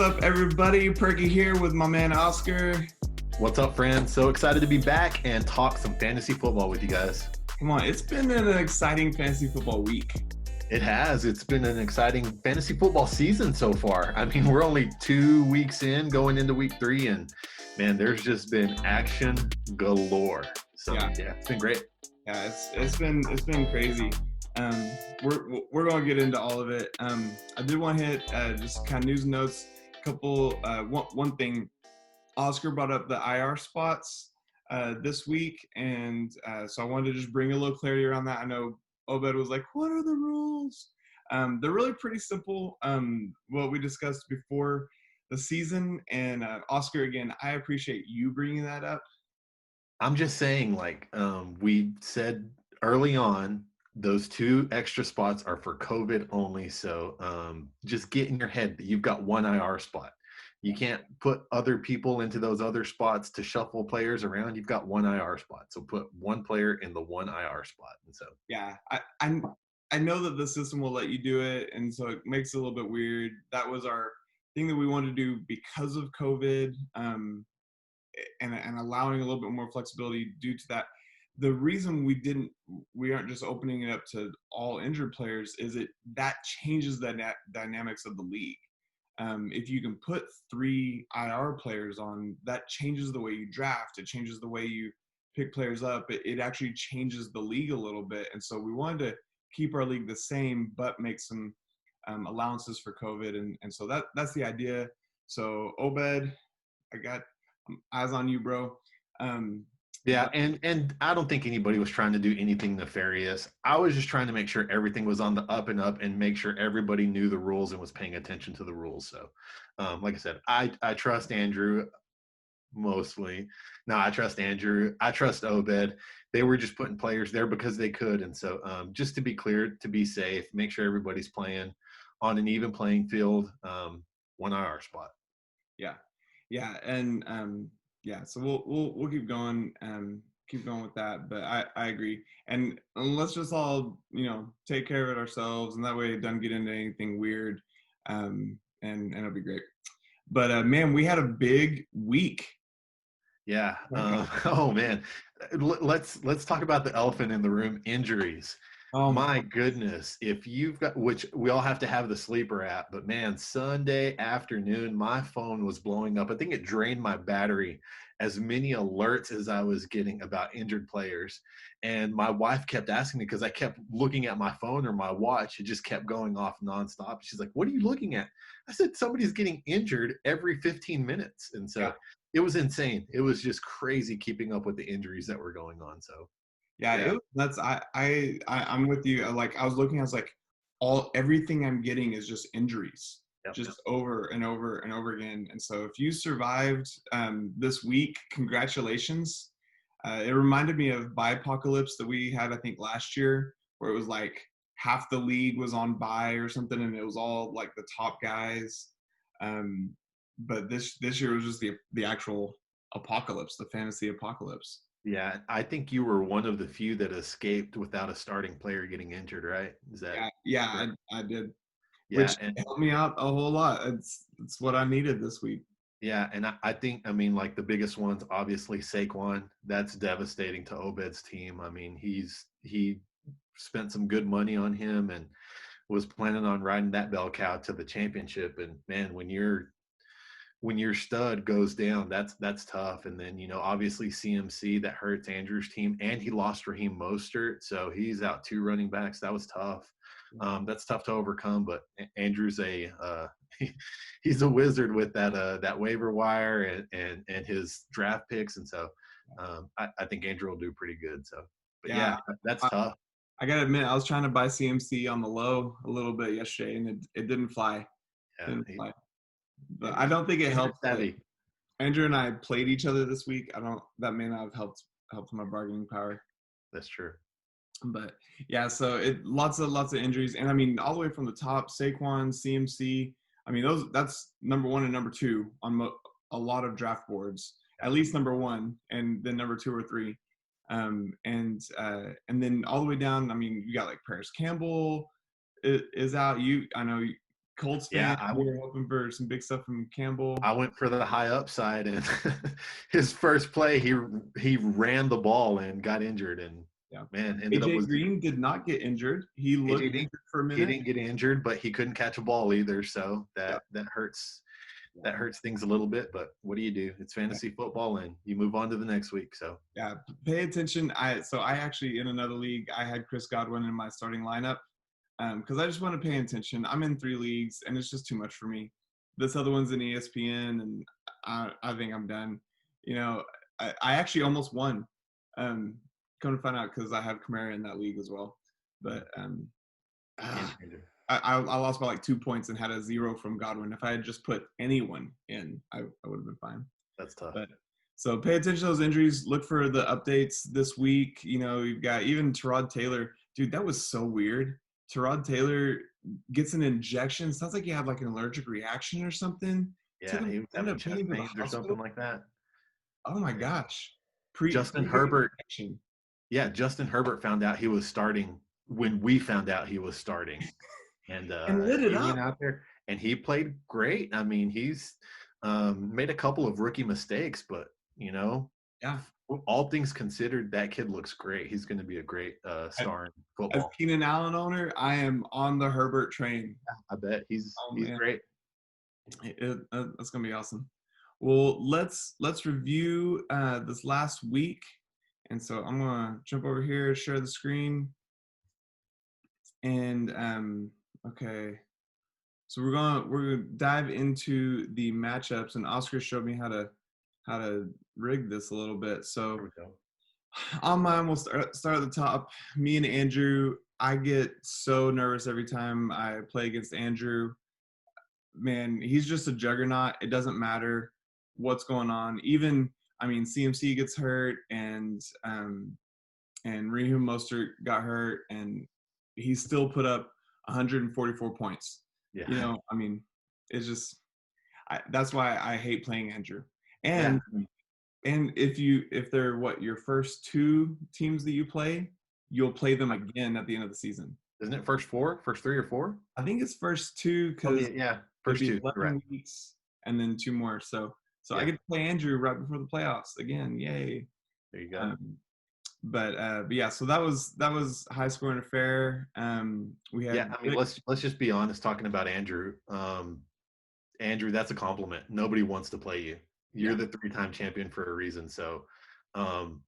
What's up, everybody? Perky here with my man Oscar. What's up, friends? So excited to be back and talk some fantasy football with you guys. Come on, it's been an exciting fantasy football week. It has. It's been an exciting fantasy football season so far. I mean, we're only 2 weeks in, going into week 3, and man, there's just been action galore. So yeah, it's been great. Yeah, it's been crazy. We're gonna get into all of it. I did want to hit just kind of news notes. One thing. Oscar brought up the IR spots this week, and so I wanted to just bring a little clarity around that. I know Obed was like, "What are the rules?" They're really pretty simple. What we discussed before the season, and Oscar, again, I appreciate you bringing that up. I'm just saying, we said early on, those 2 extra spots are for COVID only. So just get in your head that you've got 1 IR spot. You can't put other people into those other spots to shuffle players around. You've got 1 IR spot. So put 1 player in the 1 IR spot. And so yeah, I know that the system will let you do it, and so it makes it a little bit weird. That was our thing that we wanted to do because of COVID, and allowing a little bit more flexibility due to that. The reason we aren't just opening it up to all injured players is that changes the dynamics of the league. If you can put 3 IR players on, that changes the way you draft. It changes the way you pick players up. It actually changes the league a little bit. And so we wanted to keep our league the same, but make some allowances for COVID. And so that's the idea. So Obed, I got eyes on you, bro. Yeah, and I don't think anybody was trying to do anything nefarious. I was just trying to make sure everything was on the up and up and make sure everybody knew the rules and was paying attention to the rules. So, like I said, I trust Andrew mostly. No, I trust Andrew. I trust Obed. They were just putting players there because they could. And so just to be clear, to be safe, make sure everybody's playing on an even playing field, 1 IR spot. Yeah. Yeah. And so we'll keep going with that, but I agree. And let's just all take care of it ourselves, and that way it doesn't get into anything weird, and it'll be great. But man, we had a big week. Yeah. Oh man, let's talk about the elephant in the room: injuries. Oh my goodness, if you've got, which we all have to have the sleeper app, but man, Sunday afternoon, my phone was blowing up. I think it drained my battery, as many alerts as I was getting about injured players. And my wife kept asking me, because I kept looking at my phone or my watch. It just kept going off nonstop. She's like, "What are you looking at?" I said, "Somebody's getting injured every 15 minutes." And so it was insane. It was just crazy keeping up with the injuries that were going on. So it was nuts. I'm with you. Like, I was looking, I was like, everything I'm getting is just injuries, just over and over and over again. And so if you survived this week, congratulations. It reminded me of Bye-Apocalypse that we had, I think, last year, where it was like half the league was on bye or something, and it was all like the top guys. But this year was just the actual apocalypse, the fantasy apocalypse. Yeah, I think you were one of the few that escaped without a starting player getting injured, right? Is that I did. Yeah, Which helped me out a whole lot. It's what I needed this week. Yeah, and I think, I mean, like the biggest ones, obviously Saquon. That's devastating to Obed's team. I mean, he spent some good money on him and was planning on riding that bell cow to the championship. And man, when your stud goes down, that's tough. And then, obviously CMC, that hurts Andrew's team, and he lost Raheem Mostert, so he's out 2 running backs. That was tough. That's tough to overcome, but Andrew's he's a wizard with that waiver wire and his draft picks, and so I think Andrew will do pretty good. So, but yeah, that's tough. I gotta admit, I was trying to buy CMC on the low a little bit yesterday, and it didn't fly. Fly. But I don't think it helped. Andrew and I played each other this week. That may not have helped my bargaining power. That's true. But yeah, so lots of injuries, and I mean, all the way from the top, Saquon, CMC. I mean, that's number 1 and number 2 on a lot of draft boards. At least number 1, and then number 2 or 3, and then all the way down. I mean, you got like Paris Campbell is out. I know Colts Yeah, fan, we were hoping for some big stuff from Campbell. I went for the high upside, and his first play, he ran the ball and got injured, and Yeah. man, ended up AJ with Green did not get injured. He looked AJ didn't injured for a he minute. didn't get injured, but he couldn't catch a ball either, so Yeah. that hurts. Yeah. That hurts things a little bit, but what do you do? It's fantasy football, and you move on to the next week. So Yeah, pay attention. I actually in another league I had Chris Godwin in my starting lineup because I just want to pay attention. I'm in 3 leagues and it's just too much for me. This other one's in ESPN and I think I'm done. You know, I actually almost won. Um, come to find out because I have Kamara in that league as well. But I lost by like 2 points and had a 0 from Godwin. If I had just put anyone in, I would have been fine. that's tough. But so pay attention to those injuries. Look for the updates this week. You know, you've got even Tyrod Taylor. Dude, that was so weird. Tyrod Taylor gets an injection. Sounds like he had like an allergic reaction or something. Yeah, he was having chest pains or something like that. Oh my gosh. Pre Justin Herbert. injection. Yeah, Justin Herbert found out he was starting when we found out he was starting, and lit it he up. went out there and he played great. I mean, he's made a couple of rookie mistakes, but you know, Yeah. all things considered, that kid looks great. He's going to be a great star in As football. Keenan Allen owner, I am on the Herbert train. I bet he's Man. great. That's gonna be awesome. Well, let's review this last week, and so I'm gonna jump over here, share the screen, and okay. So we're gonna dive into the matchups, and Oscar showed me how to rig this a little bit. So Here we go. on mine, we'll start at the top. Me and Andrew, I get so nervous every time I play against Andrew. Man, he's just a juggernaut. It doesn't matter what's going on. Even I mean, CMC gets hurt, and Raheem Mostert got hurt, and he still put up 144 points. Yeah. You know, I mean, it's just that's why I hate playing Andrew. And if they're your first 2 teams that you play, you'll play them again at the end of the season. Isn't it first 3 or 4? I think it's first 2 because first 2, 11 correct. weeks and then 2 more. So Yeah. I get to play Andrew right before the playoffs again. Yay! There you go. But yeah, so that was high scoring affair. We had I mean, let's just be honest. Talking about Andrew, Andrew, that's a compliment. Nobody wants to play you. You're the 3-time champion for a reason. So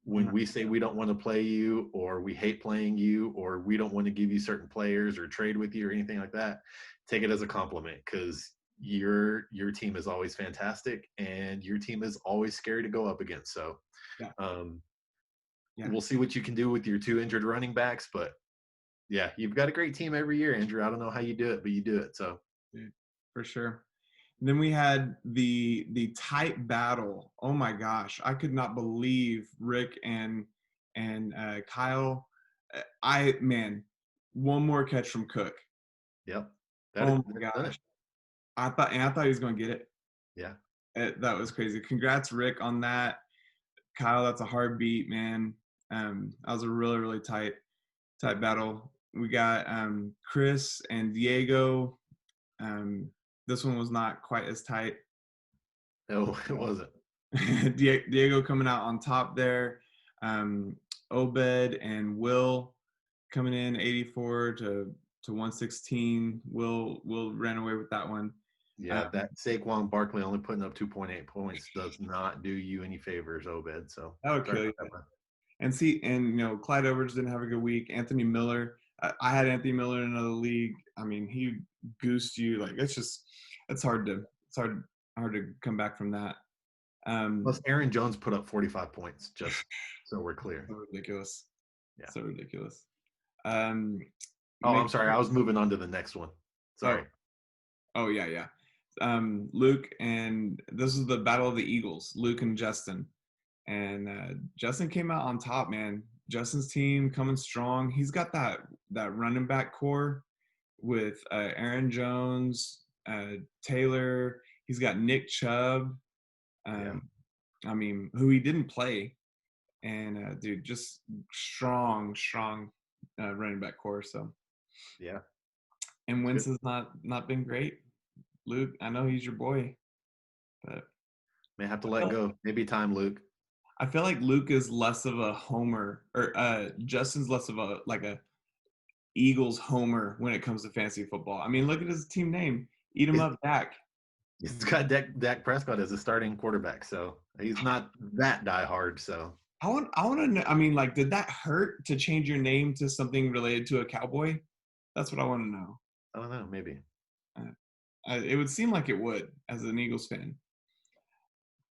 when we say we don't want to play you, or we hate playing you, or we don't want to give you certain players or trade with you or anything like that, take it as a compliment, because your team is always fantastic and your team is always scary to go up against. So we'll see what you can do with your 2 injured running backs, but yeah, you've got a great team every year, Andrew. I don't know how you do it, but you do it. So for sure. And then we had the tight battle. Oh my gosh, I could not believe Rick and Kyle. One more catch from Cook. Yep. Oh my gosh. I thought he was going to get it. Yeah. That was crazy. Congrats, Rick, on that. Kyle, that's a hard beat, man. That was a really, really tight battle. We got Chris and Diego. This one was not quite as tight. No, it wasn't. Diego coming out on top there. Obed and Will coming in 84 to 116. Will ran away with that one. Yeah, that Saquon Barkley only putting up 2.8 points does not do you any favors, Obed. So that would kill you. And you know, Clyde Edwards didn't have a good week. Anthony Miller, I had Anthony Miller in another league. I mean, he goosed you. Like it's hard to come back from that. Plus, Aaron Jones put up 45 points. Just so we're clear. So ridiculous. Yeah. So ridiculous. I'm sorry. I was moving on to the next one. Sorry. Oh yeah. Luke, and this is the battle of the Eagles. Luke and Justin. And Justin came out on top, man. Justin's team coming strong. He's got that running back core with Aaron Jones, Taylor. He's got Nick Chubb. I mean, who he didn't play. And dude, just strong running back core. So yeah. And It's Wentz good. has not been great. Luke, I know he's your boy, but May have to I let feel, go. Maybe time, Luke. I feel like Luke is less of a homer, or Justin's less of a like a Eagles homer when it comes to fantasy football. I mean, look at his team name. Eat 'em He's, up, Dak. he's got Dak Prescott as a starting quarterback, so he's not that diehard. So I want to know. I mean, like, did that hurt to change your name to something related to a cowboy? That's what I want to know. I don't know. Maybe. It would seem like it would as an Eagles fan.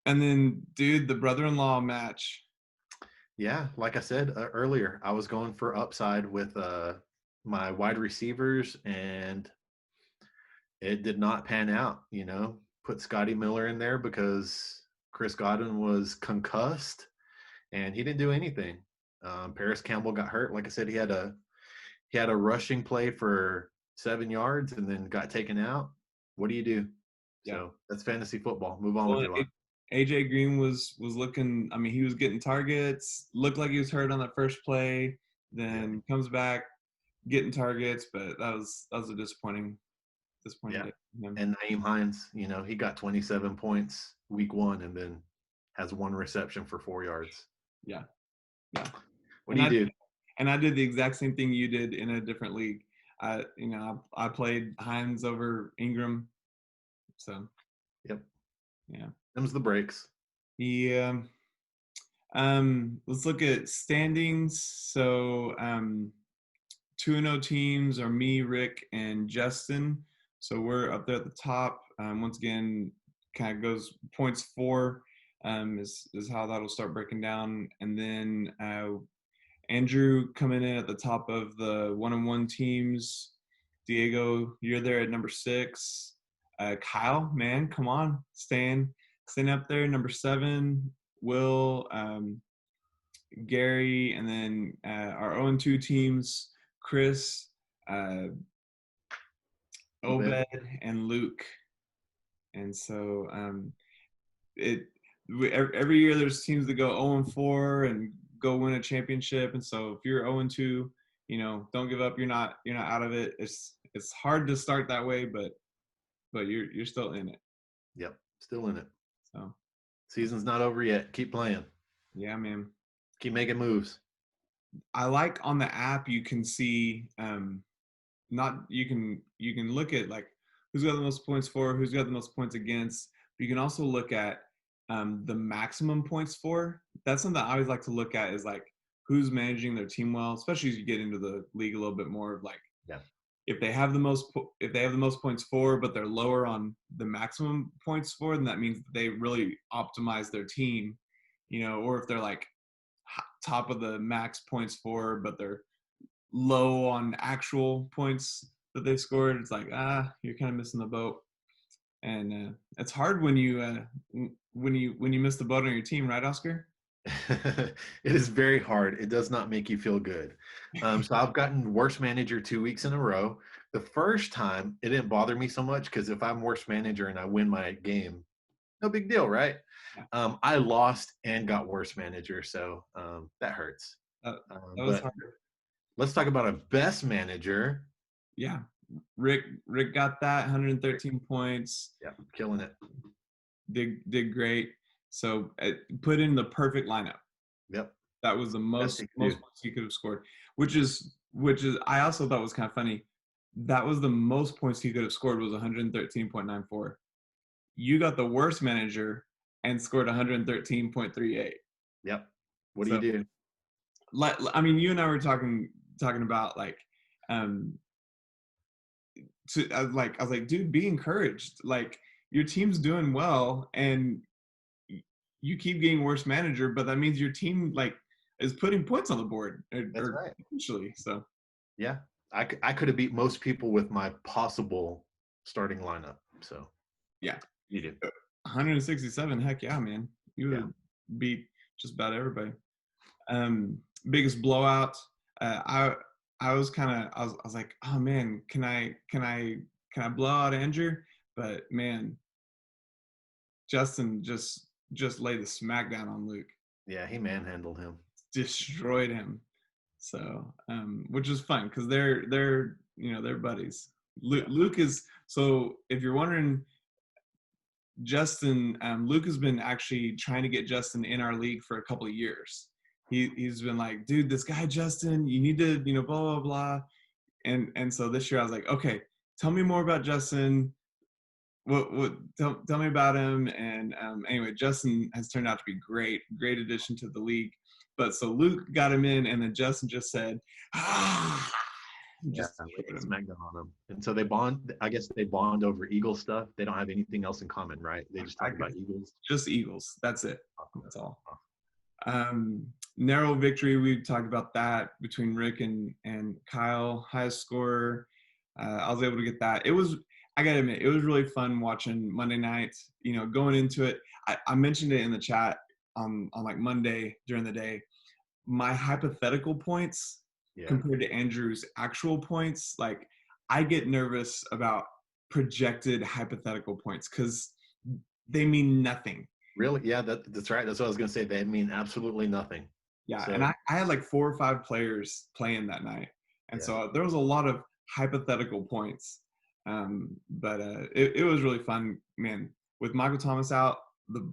And then, dude, the brother-in-law match. Yeah, like I said earlier, I was going for upside with my wide receivers, and it did not pan out. Put Scotty Miller in there because Chris Godwin was concussed, and he didn't do anything. Paris Campbell got hurt. Like I said, he had a rushing play for 7 yards and then got taken out. What do you do? Yeah. So that's fantasy football. Move on with Well, your life. AJ Green was looking. I mean, he was getting targets. Looked like he was hurt on that first play. Yeah, Then comes back, getting targets, but that was a disappointing yeah. day for him. And Naeem Hines, he got 27 points week 1 and then has 1 reception for 4 yards. Yeah, yeah. What And do you I do? and I did the exact same thing you did in a different league. I played Hines over Ingram. So Yep. yeah. Them's the breaks. Yeah. Let's look at standings. So 2-0 teams are me, Rick, and Justin. So we're up there at the top. Once again, kind of goes points for is how that'll start breaking down. And then Andrew coming in at the top of the 1-on-1 teams. Diego, you're there at number 6. Kyle, man, come on, staying up there. Number 7. Will, Gary, and then our 0-2 teams, Chris, uh, Obed. Obed, and Luke. And so it every year there's teams that go 0-4 and go win a championship. And so if you're 0-2, don't give up. You're not out of it. It's hard to start that way, but you're still in it. Yep. Still in it. So Season's not over yet. Keep playing. yeah, man. Keep making moves. I like on the app you can see not you can look at like who's got the most points for, who's got the most points against. But you can also look at the maximum points for. That's something I always like to look at is like who's managing their team well, especially as you get into the league a little bit more of like Yeah. if they have the most points for, but they're lower on the maximum points for, then that means that they really optimize their team, or if they're like top of the max points for, but they're low on actual points that they've scored. It's like you're kind of missing the boat, and it's hard when you miss the boat on your team, right, Oscar? It is very hard. It does not make you feel good. So I've gotten worst manager 2 weeks in a row. The first time it didn't bother me so much because if I'm worst manager and I win my game, no big deal, right? Yeah. I lost and got worst manager, so that hurts. That was But hard. let's talk about a best manager. Yeah, Rick got that 113 points. Yeah, killing it. Did great. So put in the perfect lineup. Yep. That was the Best most he could do. points he could have scored, which is I also thought was kind of funny. That was the most points he could have scored was 113.94. You got the worst manager and scored 113.38. Yep. What do So, you do? I mean, you and I were talking about like, um, I was like, dude, be encouraged. Like your team's doing well, and you keep getting worse manager, but that means your team like is putting points on the board That's or right. potentially. So Yeah. I could have beat most people with my possible starting lineup. So yeah, you do. 167. Heck yeah, man. You Yeah. would beat just about everybody. Um, Biggest blowout. I was kind of I was like, oh man, can I blow out Andrew? But man, Justin just laid the smackdown on Luke, Yeah, he manhandled him. destroyed him. So which is fun because they're buddies. Luke is so. If you're wondering, Justin, Luke has been actually trying to get Justin in our league for a couple of years. He's been like, dude, this guy Justin, you need to, blah blah blah. And so this year I was like, okay, tell me more about Justin. Tell me about him. And anyway, Justin has turned out to be great addition to the league. But so Luke got him in, and then Justin just said, Yeah, just smackdown on them. And so they bond. I guess they bond over Eagle stuff. They don't have anything else in common, right? They just talk about Eagles. Just Eagles. That's it. That's all. Narrow victory. We talked about that between Rick and Kyle. Highest score. I was able to get that. I gotta admit, it was really fun watching Monday night. Going into it, I mentioned it in the chat on like Monday during the day. My hypothetical points compared to Andrew's actual points, like I get nervous about projected hypothetical points because they mean nothing. Really? Yeah, that's right. That's what I was going to say. They mean absolutely nothing. Yeah, so, and I had like 4 or 5 players playing that night. And so there was a lot of hypothetical points. But it was really fun, man. With Michael Thomas out, the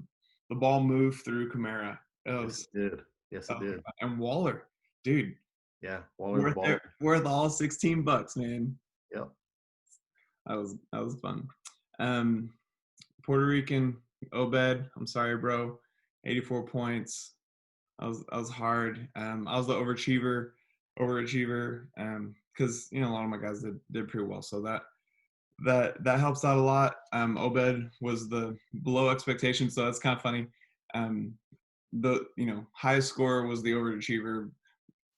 ball moved through Kamara. Yes, it did. Yes, it did. And Waller, dude. Yeah, Waller worth all $16, man. Yep. That was fun. Puerto Rican Obed, I'm sorry, bro. 84 points. I was hard. I was the overachiever, because a lot of my guys did pretty well. So that helps out a lot. Obed was the below expectation, so that's kind of funny. The highest score was the overachiever.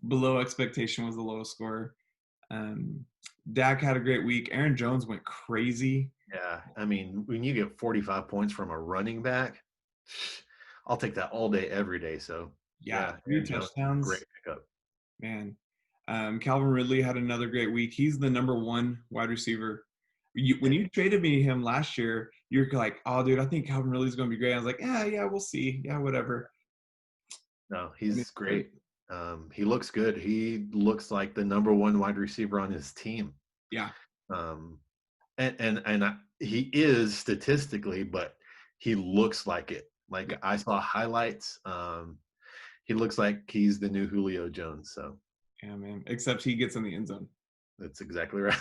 Below expectation was the lowest score. Dak had a great week. Aaron Jones went crazy. Yeah, I mean, when you get 45 points from a running back, I'll take that all day, every day. So yeah 3 touchdowns. Great pickup, man. Calvin Ridley had another great week. He's the number 1 wide receiver. When you traded me him last year, you're like, oh, dude, I think Calvin Ridley's going to be great. I was like, yeah, we'll see. Yeah, whatever. No, he's great. He looks good. He looks like the number 1 wide receiver on his team. Yeah. And he is statistically, but he looks like it. Like I saw highlights. He looks like he's the new Julio Jones. So yeah, man. Except he gets in the end zone. That's exactly right.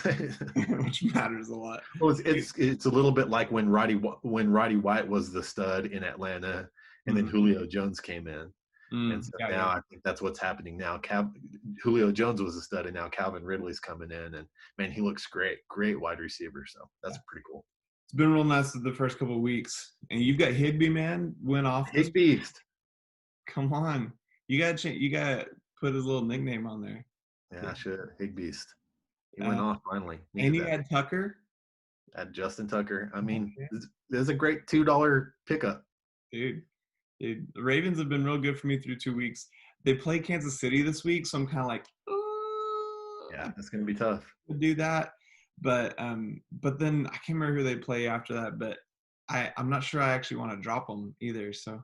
Which matters a lot. Well, it's a little bit like when Roddy White was the stud in Atlanta, and then Julio Jones came in. And so now I think that's what's happening now. Julio Jones was a stud, and now Calvin Ridley's coming in, and man, he looks great wide receiver. So that's pretty cool. It's been real nice the first couple of weeks, and you've got Higbee, man, went off. Higbeast. Come on, you got to put his little nickname on there. Yeah, I should. Higbeast. He went off finally. And he had Tucker. At Justin Tucker. I mean, there's a great $2 pickup. Dude, the Ravens have been real good for me through 2 weeks. They play Kansas City this week, so I'm kind of like, yeah, it's going to be tough to do that. But then I can't remember who they play after that. But I'm not sure I actually want to drop them either. So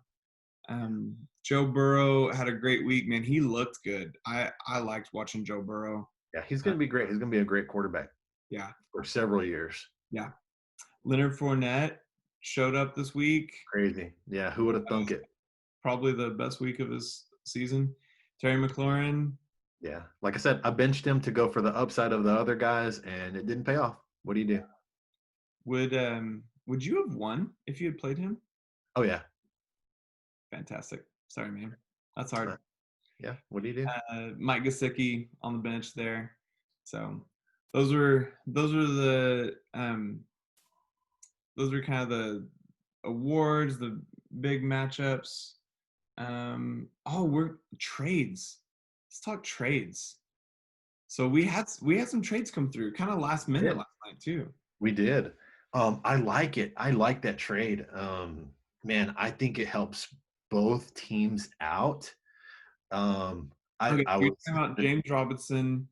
Joe Burrow had a great week, man. He looked good. I liked watching Joe Burrow. Yeah, he's going to be great. He's going to be a great quarterback. Yeah, for several years. Yeah, Leonard Fournette showed up this week. Crazy. Yeah, who would have thunk it? Probably the best week of his season. Terry McLaurin. Yeah, like I said, I benched him to go for the upside of the other guys, and it didn't pay off. What do you do? Would you have won if you had played him? Oh yeah. Fantastic. Sorry, man. That's hard. Yeah. What do you do? Mike Gesicki on the bench there. So those were the those were kind of the awards, the big matchups. We're trades. Let's talk trades. So we had some trades come through kind of last minute last night too. We did. I like it. I like that trade. Man, I think it helps both teams out. I was talking about James Robinson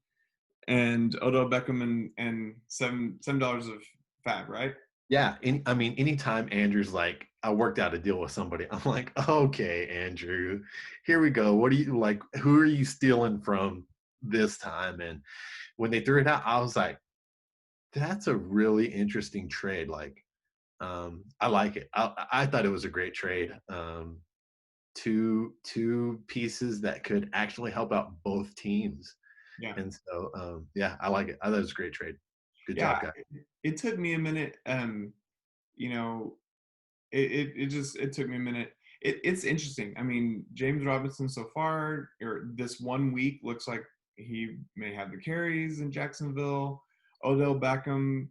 and Odell Beckham and $7 of fab, right? Yeah. Anytime Andrew's like, I worked out a deal with somebody, I'm like, okay, Andrew, here we go. What do you like? Who are you stealing from this time? And when they threw it out, I was like, That's a really interesting trade. Like, I like it. I thought it was a great trade. Two pieces that could actually help out both teams. Yeah. And so, yeah, I like it. I thought it was a great trade. Good Yeah. job, guys. It took me a minute. You know, it took me a minute. It's interesting. I mean, James Robinson so far, or this 1 week, looks like he may have the carries in Jacksonville. Odell Beckham,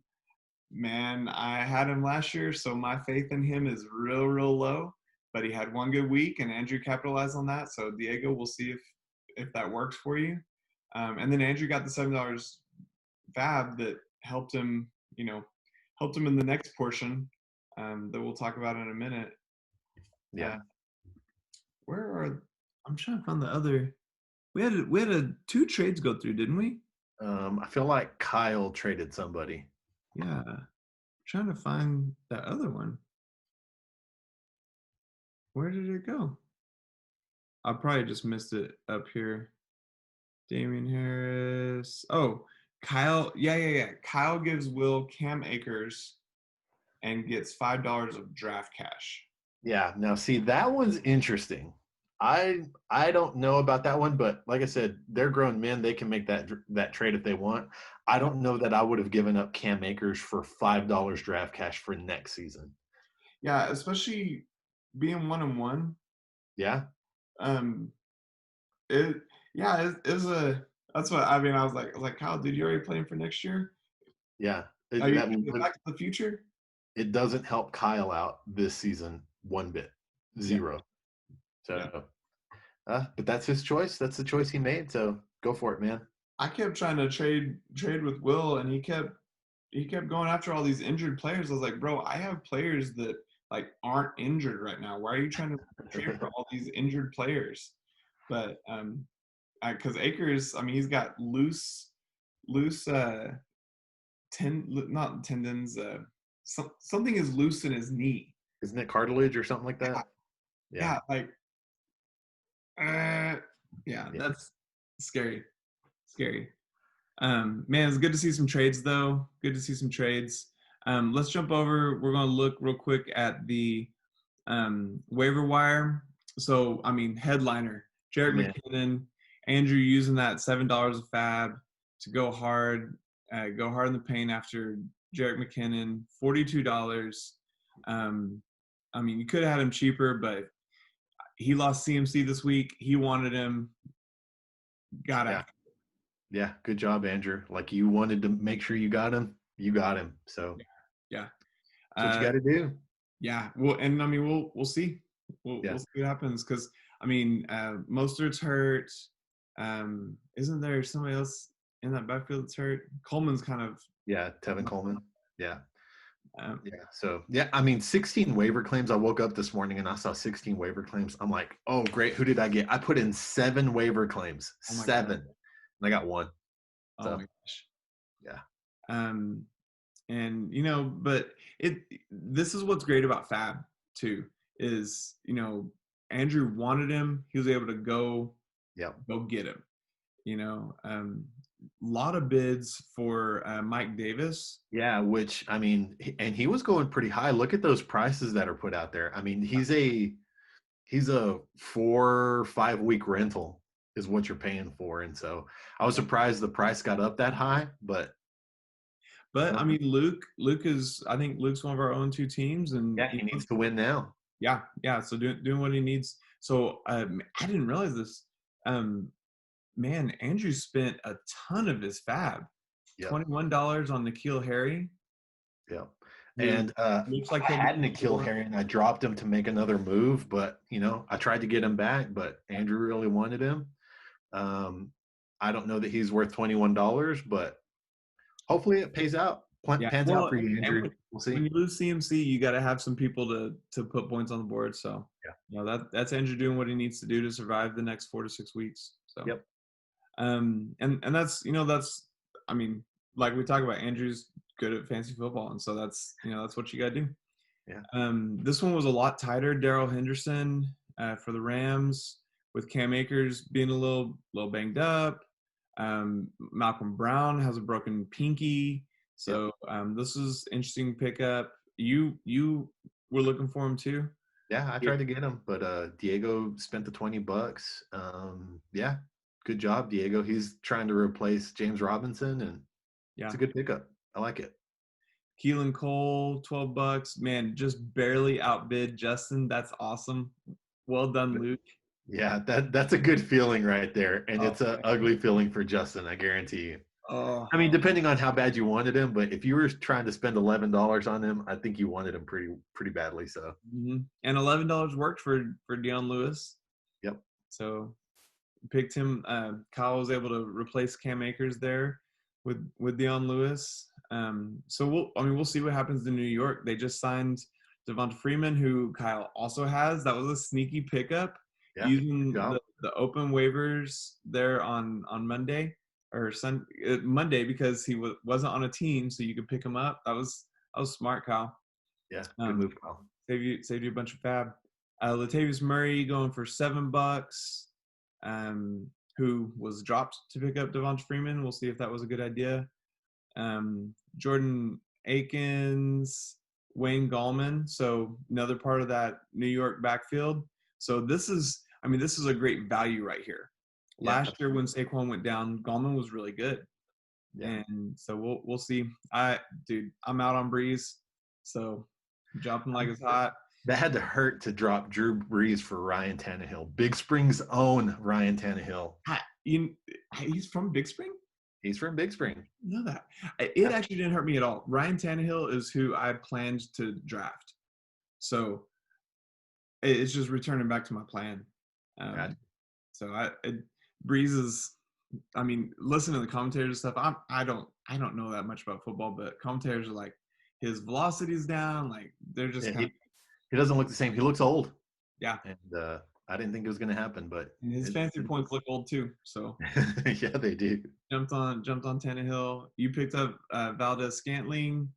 man, I had him last year, so my faith in him is real, real low. But he had one good week, and Andrew capitalized on that. So Diego, we'll see if that works for you. And then Andrew got the $7 fab that helped him, helped him in the next portion that we'll talk about in a minute. Yeah. Uh, where are I'm trying to find the other. We had two trades go through, didn't we? I feel like Kyle traded somebody. Yeah, trying to find that other one. Where did it go? I probably just missed it up here. Damian Harris. Oh, Kyle. Yeah. Kyle gives Will Cam Akers and gets $5 of draft cash. Yeah. Now, see, that one's interesting. I don't know about that one, but like I said, they're grown men. They can make that trade if they want. I don't know that I would have given up Cam Akers for $5 draft cash for next season. Yeah, especially being 1-1. Yeah. Um, it yeah, it was a. That's what I mean. I was like, Kyle, dude, you already playing for next year? Yeah. Are you I mean, Back to the Future? it doesn't help Kyle out this season one bit, Yeah, zero. yeah. So, but that's his choice. That's the choice he made. So go for it, man. I kept trying to trade with Will, and he kept going after all these injured players. I was like, bro, I have players that like aren't injured right now. Why are you trying to trade for all these injured players? But because Akers, I mean, he's got loose not tendons. Something is loose in his knee. Isn't it cartilage or something like Yeah, that? Yeah. yeah, like yeah, Yeah. that's scary, scary. Man, it's good to see some trades though. Good to see some trades. Let's jump over. We're gonna look real quick at the waiver wire. So, I mean, headliner, Jared Yeah. McKinnon, Andrew using that $7 a fab to go hard in the paint after Jarek McKinnon, $42. I mean, you could have had him cheaper, but he lost CMC this week. He wanted him, got Yeah. after. Yeah. Good job, Andrew. Like you wanted to make sure you got him. You got him. So Yeah. that's what you Uh, got to do. yeah. Well, and I mean, we'll see. We'll Yeah. see what happens because I mean, Mostert's hurt. Isn't there somebody else in that backfield that's hurt? Coleman's kind of. Yeah. Tevin Coleman. Yeah. Um, Yeah. So, yeah, I mean, 16 waiver claims. I woke up this morning and I saw 16 waiver claims. I'm like, oh, great. Who did I get? I put in 7 waiver claims, oh my 7. God. And I got 1. Oh So, my gosh. yeah. Um, and but this is what's great about Fab too is Andrew wanted him. He was able to Yep. go get him. Lot of bids for Mike Davis. Yeah. Which, I mean, and he was going pretty high. Look at those prices that are put out there. I mean, he's a 4-5 week rental is what you're paying for. And so I was surprised the price got up that high, but I mean, I think Luke's one of our own 2 teams, and yeah, he needs to win now. yeah. So doing what he needs. So I didn't realize this. Man, Andrew spent a ton of his fab. Yep. $21 on N'Keal Harry. Yep. Who And looks like I he'll had be N'Keal Harry and I dropped him to make another move, but I tried to get him back, but Andrew really wanted him. I don't know that he's worth $21, but hopefully it pays out. Yeah. Pans Well, out for you, and Andrew. We'll see. when you lose CMC, you got to have some people to put points on the board. So that's Andrew doing what he needs to do to survive the next 4 to 6 weeks. So Yep. and that's I mean, like we talk about, Andrew's good at fantasy football, and so that's that's what you got to do. Yeah. This one was a lot tighter. Darrell Henderson for the Rams, with Cam Akers being a little banged up. Malcolm Brown has a broken pinky, Yep. So this is interesting pickup. You were looking for him too? Yeah, I Yeah. tried to get him, but Diego spent the $20. Yeah, good job, Diego. He's trying to replace James Robinson, and it's Yeah. a good pickup. I like it. Keelan Cole, $12. Man, just barely outbid Justin. That's awesome. Well done, Luke. Yeah, that's a good feeling right there, and Oh, it's a ugly feeling for Justin. I guarantee you. oh. I mean, depending on how bad you wanted him, but if you were trying to spend $11 on him, I think you wanted him pretty badly. So, And $11 worked for Dion Lewis. yep. So picked him. Kyle was able to replace Cam Akers there with Dion Lewis. So we'll see what happens in New York. They just signed Devonta Freeman, who Kyle also has. That was a sneaky pickup Yeah, using good job. the open waivers there on Monday or Monday because he wasn't on a team, so you could pick him up. That was smart, Kyle. Yeah, good Um, move, Kyle. saved you a bunch of fab. Latavius Murray going for $7. Who was dropped to pick up Devonta Freeman. We'll see if that was a good idea. Jordan Akins, Wayne Gallman. So another part of that New York backfield. So this is a great value right here. Yeah, Last year when Saquon went down, Gallman was really good. yeah. And so we'll see. I'm out on Breeze. So jumping like it's hot. That had to hurt to drop Drew Brees for Ryan Tannehill. Big Spring's own Ryan Tannehill. He's from Big Spring? He's from Big Spring. I know that. It actually didn't hurt me at all. Ryan Tannehill is who I planned to draft. So it's just returning back to my plan. Gotcha. So Breeze is, listen to the commentators and stuff. I don't know that much about football, but commentators are like, his velocity's down. Like they're just he doesn't look the same. He looks old. Yeah. And I didn't think it was going to happen, but and his fantasy points look old too. So yeah, they do. jumped on Tannehill. You picked up Valdez Scantling.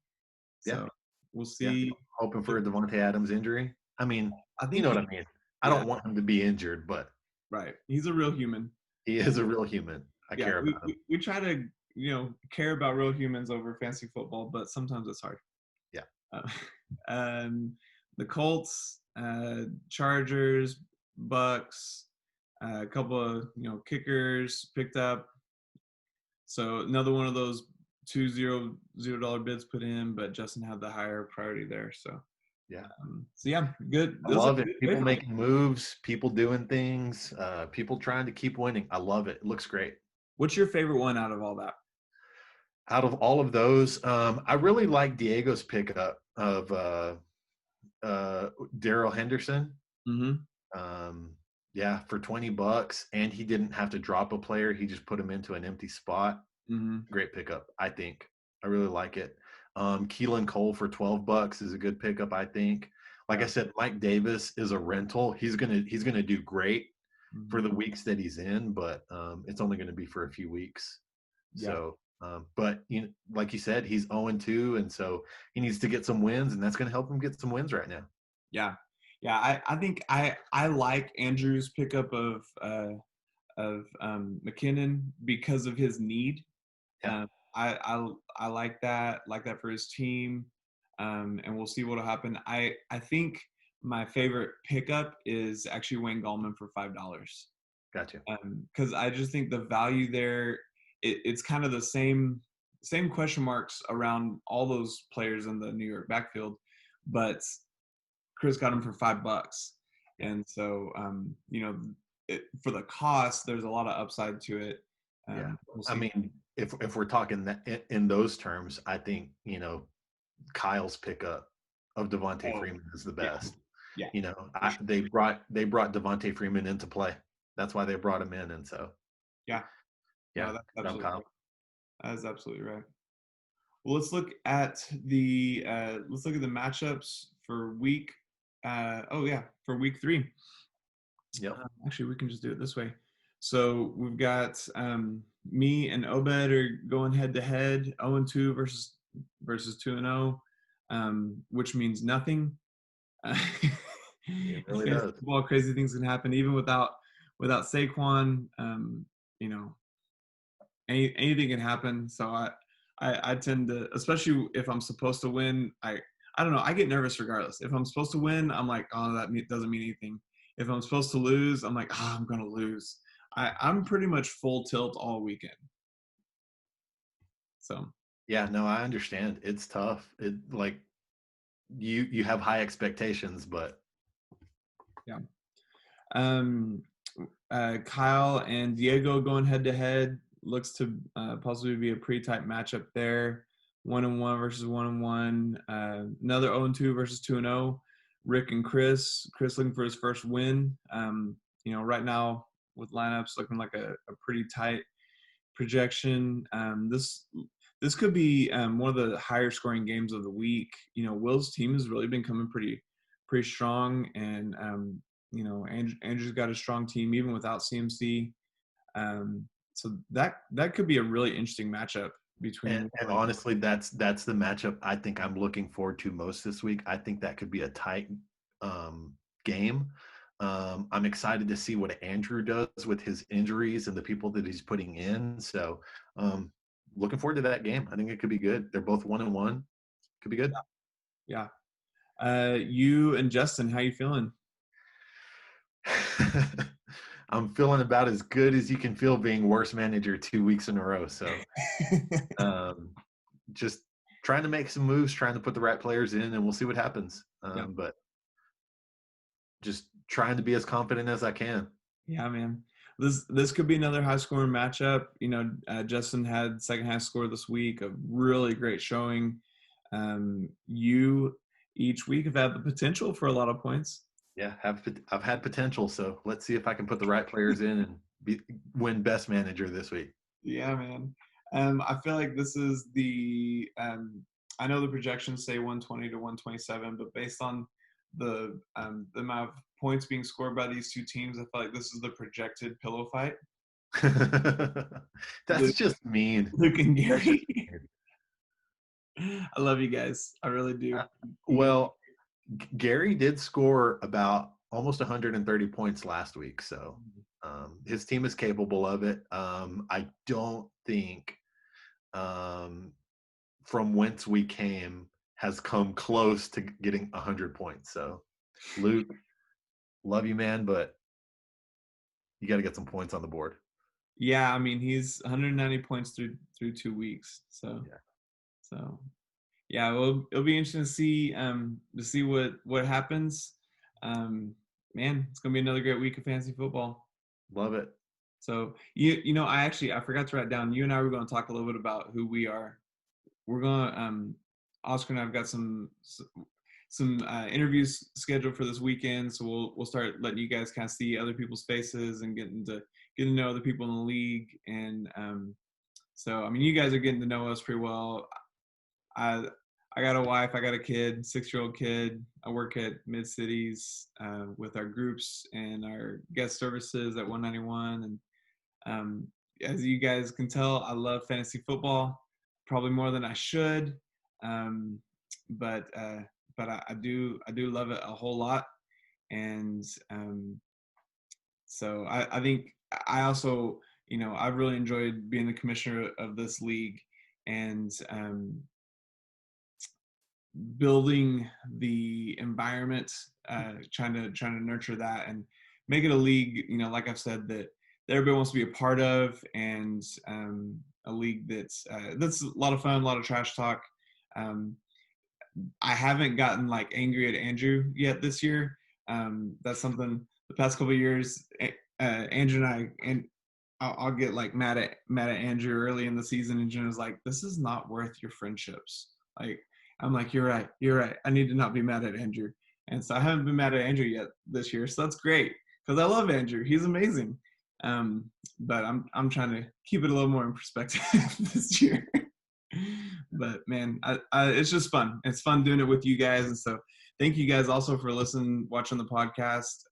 So Yeah. we'll see. Yeah. Hoping for a Devontae Adams injury. I mean, I think you know what I mean. I don't want him to be injured, but right. He's a real human. he is a real human. I care about him. We try to, care about real humans over fantasy football, but sometimes it's hard. Yeah. The Colts, Chargers, Bucks, a couple of kickers picked up. So another one of those $2 bids put in, but Justin had the higher priority there. So yeah, good. I love it. People making moves, people doing things, people trying to keep winning. I love it. It looks great. What's your favorite one out of all that? Out of all of those, I really like Diego's pickup of Darrell Henderson. Mm-hmm. Yeah, for $20, and he didn't have to drop a player. He just put him into an empty spot. Mm-hmm. Great pickup, I think. I really like it. Keelan Cole for $12 is a good pickup, I think. Like I said, Mike Davis is a rental. He's gonna do great for the weeks that he's in, but it's only going to be for a few weeks. Yeah. So, but like you said, he's 0-2, and so he needs to get some wins, and that's going to help him get some wins right now. Yeah. I think I like Andrew's pickup of McKinnon because of his need. Yeah. I like that for his team, and we'll see what'll happen. I think my favorite pickup is actually Wayne Gallman for $5. Gotcha. Because I just think the value there, it's kind of the same question marks around all those players in the New York backfield, but Chris got him for $5, and so for the cost, there's a lot of upside to it. We'll if we're talking that in those terms, I think Kyle's pickup of Devontae Freeman is the best. Yeah. They brought Devontae Freeman into play. That's why they brought him in, and so yeah. No, that's absolutely right. Well, let's look at the matchups for week. For week 3. Yep. Actually, we can just do it this way. So we've got me and Obed are going head to head, 0-2 versus 2-0, which means nothing. It really does. Well, crazy things can happen even without Saquon. Anything can happen. So I tend to, especially if I'm supposed to win. I don't know. I get nervous regardless. If I'm supposed to win, I'm like, oh, doesn't mean anything. If I'm supposed to lose, I'm like, oh, I'm gonna lose. I'm pretty much full tilt all weekend. So Yeah, no, I understand. It's tough. It like you have high expectations, but yeah. Um, Kyle and Diego going head to head looks to possibly be a pretty tight matchup there. 1-1 versus 1-1. Another 0-2 versus 2-0. Rick and Chris. Chris looking for his first win. Right now with lineups looking like a pretty tight projection. This could be one of the higher scoring games of the week. Will's team has really been coming pretty strong, and Andrew's got a strong team even without CMC. So that could be a really interesting matchup between. and honestly, that's the matchup I think I'm looking forward to most this week. I think that could be a tight game. I'm excited to see what Andrew does with his injuries and the people that he's putting in. So looking forward to that game. I think it could be good. They're both 1-1. Could be good. Yeah. You and Justin, how you feeling? I'm feeling about as good as you can feel being worst manager 2 weeks in a row. So just trying to make some moves, trying to put the right players in, and we'll see what happens. Yeah. But just trying to be as confident as I can. Yeah, man. This could be another high scoring matchup. Justin had second half score this week, a really great showing. You each week have had the potential for a lot of points. Yeah, I've had potential, so let's see if I can put the right players in and win best manager this week. Yeah, man. I feel like this is the I know the projections say 120 to 127, but based on the amount of points being scored by these two teams, I feel like this is the projected pillow fight. That's just mean. Luke and Gary. I love you guys. I really do. Well, Gary did score about almost 130 points last week, so his team is capable of it. I don't think from whence we came has come close to getting 100 points. So, Luke, love you, man, but you got to get some points on the board. Yeah, I mean he's 190 points through 2 weeks. So Yeah. Yeah, well, it'll be interesting to see what happens. Man, it's gonna be another great week of fantasy football. Love it. So I forgot to write down. You and I were going to talk a little bit about who we are. We're going. Oscar and I've got some interviews scheduled for this weekend, so we'll start letting you guys kind of see other people's faces and getting to know other people in the league. And so I mean, you guys are getting to know us pretty well. I got a wife, I got a kid, 6-year-old kid. I work at Mid Cities with our groups and our guest services at 191. And as you guys can tell, I love fantasy football, probably more than I should. But I do love it a whole lot. And so I think I also, I've really enjoyed being the commissioner of this league and building the environment, trying to nurture that and make it a league, like I've said, that everybody wants to be a part of, and a league that's a lot of fun, a lot of trash talk. I haven't gotten like angry at Andrew yet this year. That's something the past couple of years, Andrew and I'll get like mad at Andrew early in the season, and Jenna's like, "This is not worth your friendships." Like, I'm like, "You're right. I need to not be mad at Andrew." And so I haven't been mad at Andrew yet this year, so that's great because I love Andrew. He's amazing. But I'm trying to keep it a little more in perspective this year. But man, it's just fun. It's fun doing it with you guys, and so thank you guys also for listening, watching the podcast.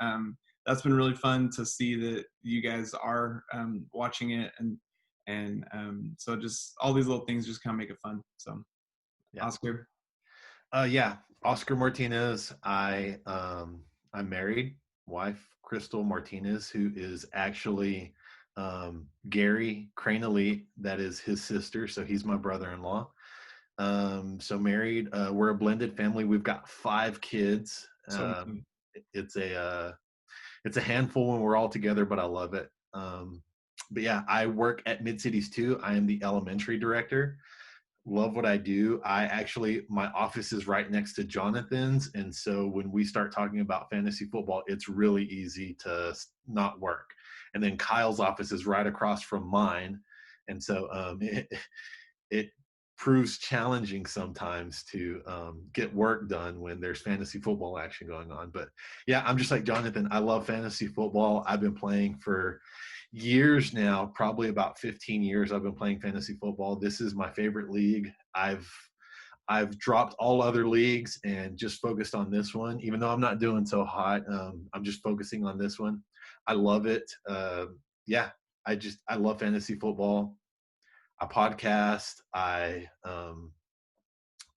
That's been really fun to see that you guys are watching it, and so just all these little things just kind of make it fun. So, yeah. Oscar. Yeah, Oscar Martinez. I'm married, wife Crystal Martinez, who is actually Gary Crane Elite, that is his sister, so he's my brother-in-law. So married. We're a blended family. We've got 5 kids. So It's a handful when we're all together, but I love it. But yeah, I work at Mid Cities too. I am the elementary director. Love what I do. My office is right next to Jonathan's. And so when we start talking about fantasy football, it's really easy to not work. And then Kyle's office is right across from mine. And so it proves challenging sometimes to get work done when there's fantasy football action going on. But yeah, I'm just like Jonathan. I love fantasy football. I've been playing for years now, probably about 15 years. I've been playing fantasy football. This is my favorite league. I've dropped all other leagues and just focused on this one, even though I'm not doing so hot. I'm just focusing on this one. I love it. Yeah, I love fantasy football. I podcast. I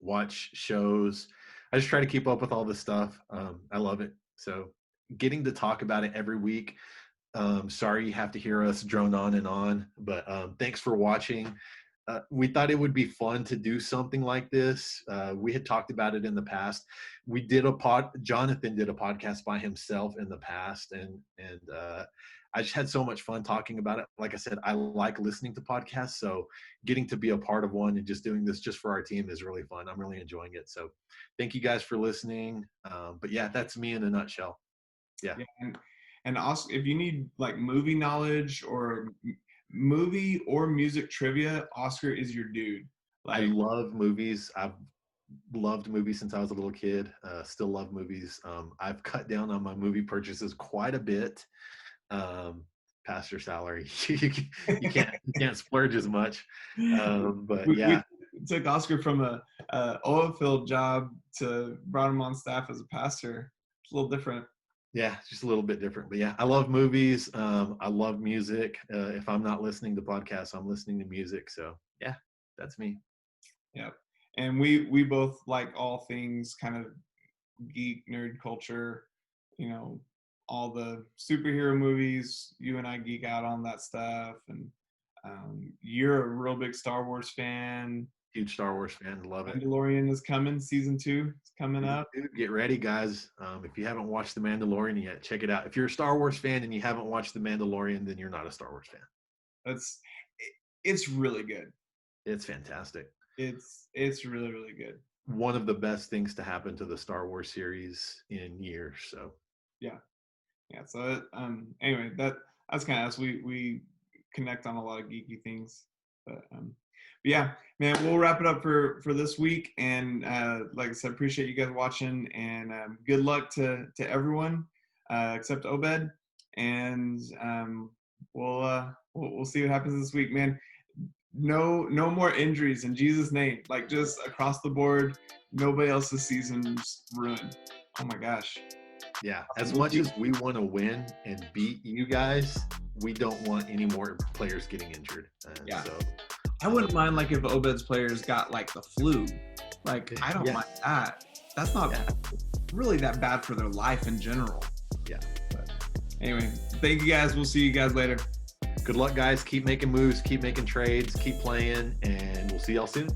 watch shows. I just try to keep up with all this stuff. I love it. So getting to talk about it every week. Sorry you have to hear us drone on, but thanks for watching. We thought it would be fun to do something like this. We had talked about it in the past. Jonathan did a podcast by himself in the past, and I just had so much fun talking about it. Like I said, I like listening to podcasts, so getting to be a part of one and just doing this just for our team is really fun. I'm really enjoying it. So thank you guys for listening. But yeah, that's me in a nutshell. Yeah. And also, if you need like movie knowledge or movie or music trivia, Oscar is your dude. I love movies. I've loved movies since I was a little kid. Still love movies. I've cut down on my movie purchases quite a bit. Pastor salary, you can't splurge as much. But yeah, we took Oscar from a oil field job to brought him on staff as a pastor. It's a little different. Yeah, just a little bit different. But yeah, I love movies. I love music. If I'm not listening to podcasts, I'm listening to music. So yeah, that's me. Yeah. And we both like all things kind of geek, nerd culture, all the superhero movies. You and I geek out on that stuff. And you're a real big Star Wars fan. Huge Star Wars fan. Love it. Mandalorian is coming. Season 2 is coming up. Dude, get ready, guys. If you haven't watched The Mandalorian yet, check it out. If you're a Star Wars fan and you haven't watched The Mandalorian, then you're not a Star Wars fan. It's really good. It's fantastic. It's really, really good. One of the best things to happen to the Star Wars series in years. So yeah. So anyway, that's kind of us. We connect on a lot of geeky things, but yeah, man, we'll wrap it up for this week. And like I said, appreciate you guys watching, and good luck to everyone except Obed. And we'll see what happens this week, man. No more injuries in Jesus' name. Like, just across the board, nobody else's season's ruined. Oh my gosh. Yeah, as much as we want to win and beat you guys, we don't want any more players getting injured. Yeah. So I wouldn't mind like if Obed's players got like the flu. Like, I don't mind that. That's not really that bad for their life in general. Yeah. But anyway, thank you guys. We'll see you guys later. Good luck, guys. Keep making moves, keep making trades, keep playing, and we'll see y'all soon.